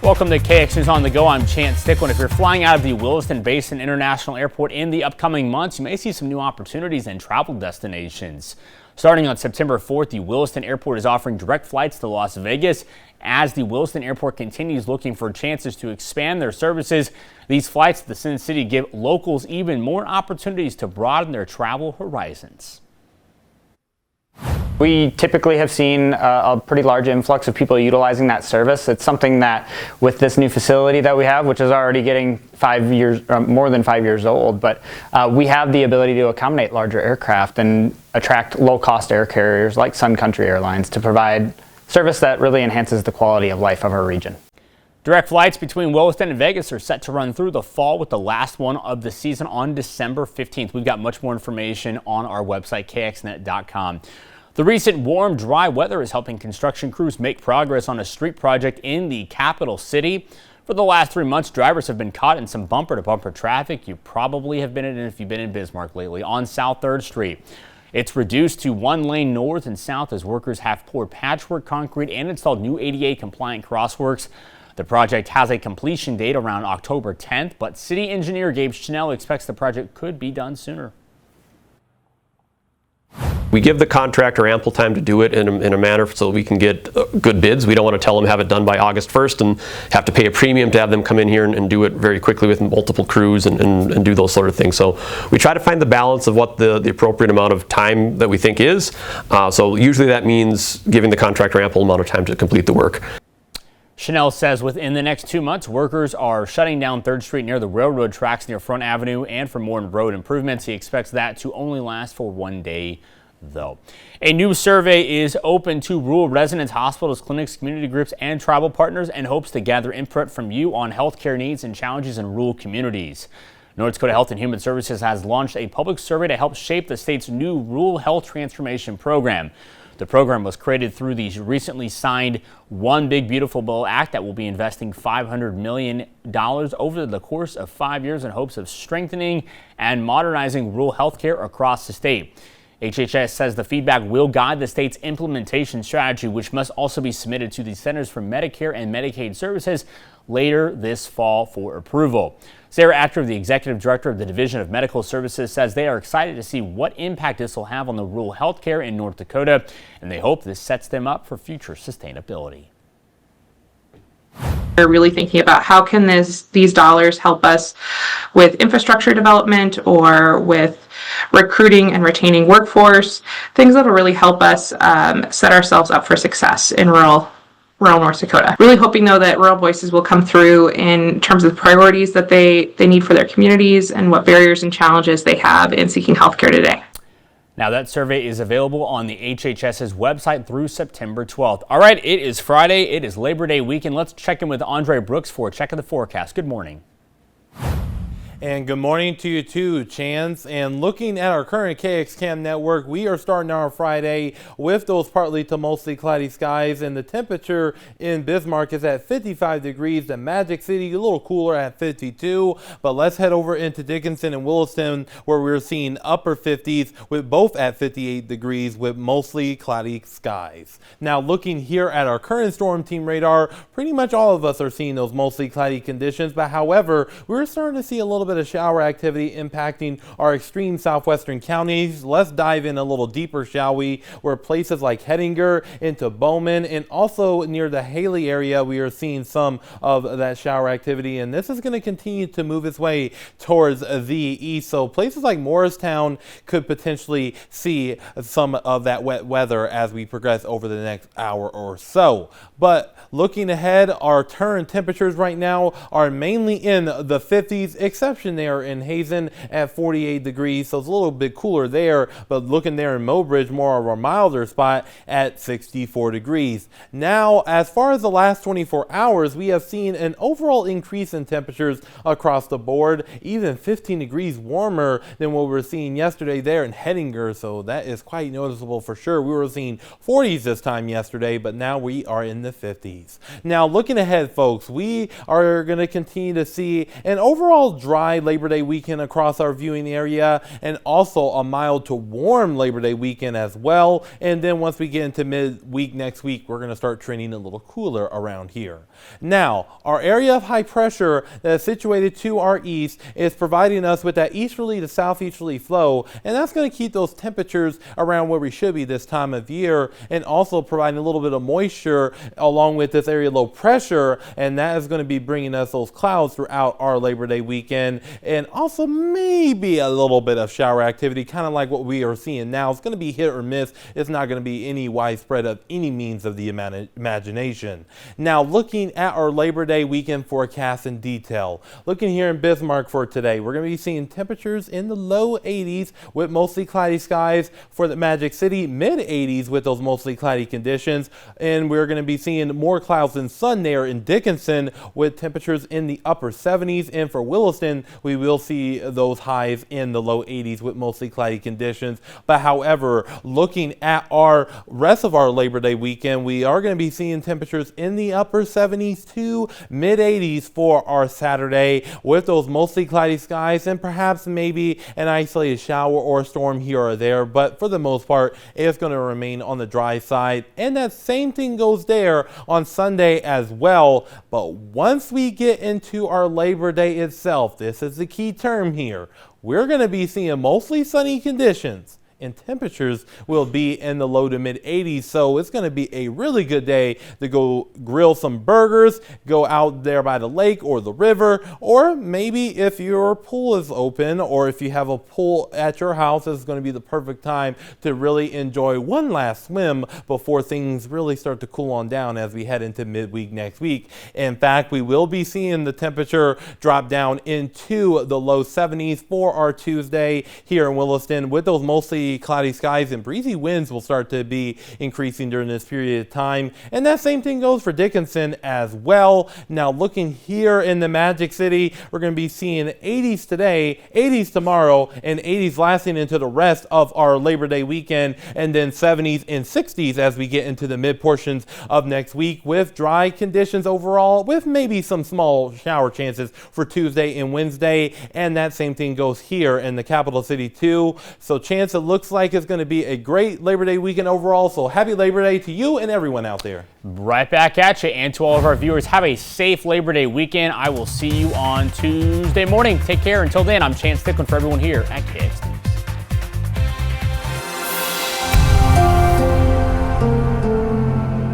Welcome to KX News on the Go. I'm Chance Stickland. If you're flying out of the Williston-Basin International Airport in the upcoming months, you may see some new opportunities and travel destinations. Starting on September 4th, the Williston Airport is offering direct flights to Las Vegas. As the Williston Airport continues looking for chances to expand their services, these flights to the Sin City give locals even more opportunities to broaden their travel horizons. We typically have seen a pretty large influx of people utilizing that service. It's something that with this new facility that we have, which is already getting 5 years, more than 5 years old, but we have the ability to accommodate larger aircraft and attract low-cost air carriers like Sun Country Airlines to provide service that really enhances the quality of life of our region. Direct flights between Williston and Vegas are set to run through the fall, with the last one of the season on December 15th. We've got much more information on our website, kxnet.com. The recent warm, dry weather is helping construction crews make progress on a street project in the capital city. For the last 3 months, drivers have been caught in some bumper-to-bumper traffic. You probably have been in it if you've been in Bismarck lately on South 3rd Street. It's reduced to one lane north and south as workers have poured patchwork concrete and installed new ADA-compliant crosswalks. The project has a completion date around October 10th, but city engineer Gabe Schnell expects the project could be done sooner. We give the contractor ample time to do it in a manner so we can get good bids. We don't want to tell them have it done by August 1st and have to pay a premium to have them come in here and do it very quickly with multiple crews and do those sort of things. So we try to find the balance of what the appropriate amount of time that we think is. So usually that means giving the contractor ample amount of time to complete the work. Chanel says within the next 2 months, workers are shutting down 3rd Street near the railroad tracks near Front Avenue, and for more road improvements. He expects that to only last for 1 day, though. A new survey is open to rural residents, hospitals, clinics, community groups, and tribal partners, and hopes to gather input from you on healthcare needs and challenges in rural communities. North Dakota Health and Human Services has launched a public survey to help shape the state's new rural health transformation program. The program was created through the recently signed One Big Beautiful Bill Act that will be investing $500 million over the course of 5 years in hopes of strengthening and modernizing rural health care across the state. HHS says the feedback will guide the state's implementation strategy, which must also be submitted to the Centers for Medicare and Medicaid Services later this fall for approval. Sarah Achter, the executive director of the Division of Medical Services, says they are excited to see what impact this will have on the rural health care in North Dakota, and they hope this sets them up for future sustainability. We're really thinking about how can these dollars help us with infrastructure development or with recruiting and retaining workforce, things that will really help us set ourselves up for success in rural North Dakota. Really hoping though that rural voices will come through in terms of the priorities that they need for their communities and what barriers and challenges they have in seeking healthcare today. Now that survey is available on the HHS's website through September 12th. All right, it is Friday. It is Labor Day weekend. Let's check in with Andre Brooks for a check of the forecast. Good morning. And good morning to you too, Chance. And looking at our current KXCAM network, we are starting our Friday with those partly to mostly cloudy skies, and the temperature in Bismarck is at 55 degrees. The Magic City a little cooler at 52. But let's head over into Dickinson and Williston, where we're seeing upper 50s with both at 58 degrees with mostly cloudy skies. Now looking here at our current storm team radar, pretty much all of us are seeing those mostly cloudy conditions, but however, we're starting to see a little bit of shower activity impacting our extreme southwestern counties. Let's dive in a little deeper, shall we? Where places like Hettinger into Bowman and also near the Haley area, we are seeing some of that shower activity, and this is going to continue to move its way towards the east. So places like Morristown could potentially see some of that wet weather as we progress over the next hour or so. But looking ahead, our current temperatures right now are mainly in the 50s, except there in Hazen at 48 degrees, so it's a little bit cooler there, but looking there in Mobridge, more of a milder spot at 64 degrees. Now, as far as the last 24 hours, we have seen an overall increase in temperatures across the board, even 15 degrees warmer than what we were seeing yesterday there in Hettinger, so that is quite noticeable for sure. We were seeing 40s this time yesterday, but now we are in the 50s. Now, looking ahead, folks, we are going to continue to see an overall dry dry Labor Day weekend across our viewing area, and also a mild to warm Labor Day weekend as well. And then once we get into midweek next week, we're going to start trending a little cooler around here. Now, our area of high pressure that is situated to our east is providing us with that easterly to southeasterly flow, and that's going to keep those temperatures around where we should be this time of year, and also providing a little bit of moisture along with this area low pressure, and that is going to be bringing us those clouds throughout our Labor Day weekend, and also maybe a little bit of shower activity, kind of like what we are seeing now. It's going to be hit or miss. It's not going to be any widespread of any means of the imagination. Now, looking at our Labor Day weekend forecast in detail, looking here in Bismarck for today, we're going to be seeing temperatures in the low 80s with mostly cloudy skies. For the Magic City, mid 80s with those mostly cloudy conditions, and we're going to be seeing more clouds than sun there in Dickinson with temperatures in the upper 70s, and for Williston we will see those highs in the low 80s with mostly cloudy conditions. But however, looking at our rest of our Labor Day weekend, we are going to be seeing temperatures in the upper 70s to mid 80s for our Saturday with those mostly cloudy skies and perhaps maybe an isolated shower or storm here or there, but for the most part it's going to remain on the dry side, and that same thing goes there on Sunday as well. But once we get into our Labor Day itself, this is the key term here, we're going to be seeing mostly sunny conditions, and temperatures will be in the low to mid 80s. So it's going to be a really good day to go grill some burgers, go out there by the lake or the river, or maybe if your pool is open or if you have a pool at your house, it's going to be the perfect time to really enjoy one last swim before things really start to cool on down as we head into midweek next week. In fact, we will be seeing the temperature drop down into the low 70s for our Tuesday here in Williston with those mostly cloudy skies, and breezy winds will start to be increasing during this period of time. And that same thing goes for Dickinson as well. Now, looking here in the Magic City, we're going to be seeing 80s today, 80s tomorrow, and 80s lasting into the rest of our Labor Day weekend, and then 70s and 60s as we get into the mid portions of next week with dry conditions overall, with maybe some small shower chances for Tuesday and Wednesday. And that same thing goes here in the capital city too. So chance it looks like it's going to be a great Labor Day weekend overall. So happy Labor Day to you and everyone out there. Right back at you, and to all of our viewers, have a safe Labor Day weekend. I will see you on Tuesday morning. Take care. Until then, I'm Chance Thicklin for everyone here at KXT.